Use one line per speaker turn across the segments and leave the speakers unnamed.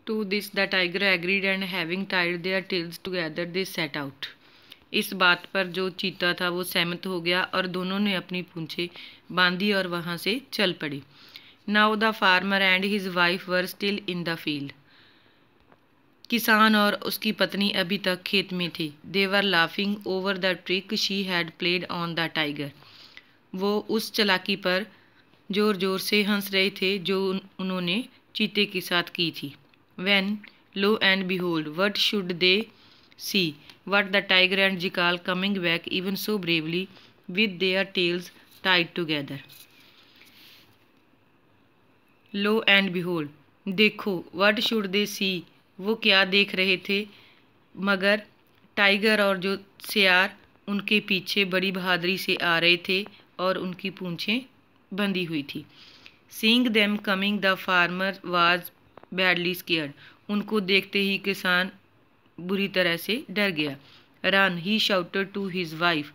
To this the tiger agreed and having tied their tails together they set out. इस बात पर जो चीता था वो सहमत हो गया और दोनों ने अपनी पूंछें बांधी और वहां से चल पड़े. Now the farmer and his wife were still in the field. किसान और उसकी पत्नी अभी तक खेत में थे. They were laughing over the trick she had played on the tiger. वो उस चालाकी पर जोर जोर से हंस रहे थे जो उन्होंने चीते के साथ की थी. When, lo and behold, what should they see? What the tiger and jackal coming back even so bravely with their tails tied together. Lo and behold, देखो, what should they see? वो क्या देख रहे थे? मगर टाइगर और जो सियार उनके पीछे बड़ी बहादुरी से आ रहे थे और उनकी पूंछें बंधी हुई थी. Seeing them coming, the farmer was badly scared. उनको देखते ही किसान बुरी तरह से डर गया. Run, he shouted to his wife.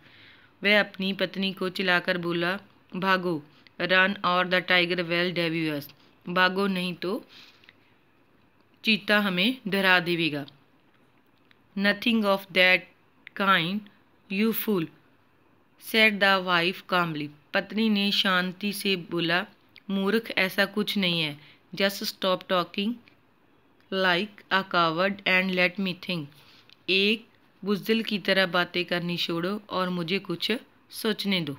वह अपनी पत्नी को चिल्लाकर बोला, भागो. Run or the tiger will devour us. भागो नहीं तो चीता हमें डरा देगा. Nothing of that kind, you fool, said the wife calmly. पत्नी ने शांति से बोला, मूर्ख, ऐसा कुछ नहीं है. Just stop talking like a coward and let me think. एक बुज़दिल की तरह बातें करनी छोड़ो और मुझे कुछ सोचने दो.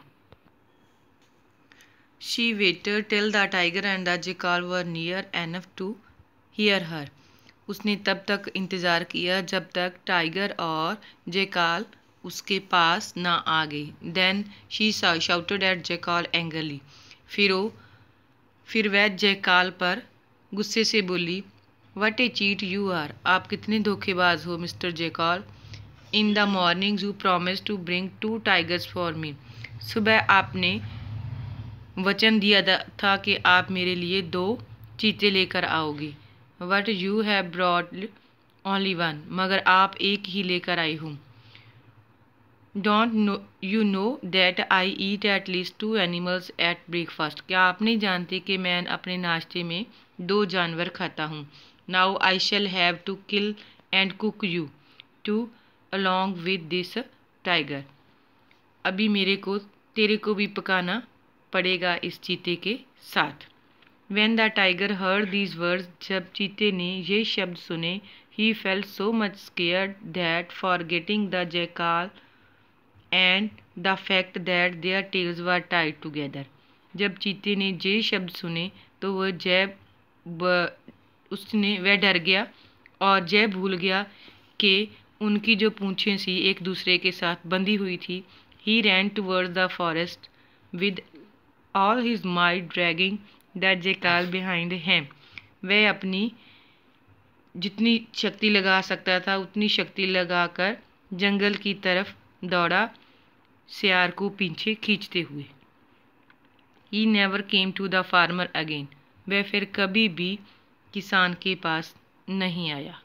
She waited till the tiger and the jackal were near enough to hear her. उसने तब तक इंतज़ार किया जब तक टाइगर और जैकाल उसके पास ना आ गए. Then she shouted at jackal angrily. फिर वह जैकाल पर गुस्से से बोली, What a cheat you are. आप कितने धोखेबाज हो mister jackal. In the morning you promised to bring 2 tigers for me. सुबह आपने वचन दिया था कि आप मेरे लिए 2 चीते लेकर आओगे. But you have brought only 1. मगर आप एक ही लेकर आए हो. Don't you know that I eat at least 2 animals at breakfast. क्या आप नहीं जानते कि मैं अपने नाश्ते में 2 जानवर खाता हूँ. Now I shall have to kill and cook you 2 along with this tiger. अभी तेरे को भी पकाना पड़ेगा इस चीते के साथ. When the tiger heard these words, जब चीते ने ये शब्द सुने, he felt so much scared that forgetting the jackal and the fact that their tails were tied together. जब चीते ने ये शब्द सुने तो वह डर गया और यह भूल गया कि उनकी जो पूंछें सी एक दूसरे के साथ बंधी हुई थी. He ran towards the forest with all his might dragging the jackal behind him. वह अपनी जितनी शक्ति लगा सकता था उतनी शक्ति लगाकर जंगल की तरफ दौड़ा, सियार को पीछे खींचते हुए. He never came to the farmer again. वह फिर कभी भी किसान के पास नहीं आया.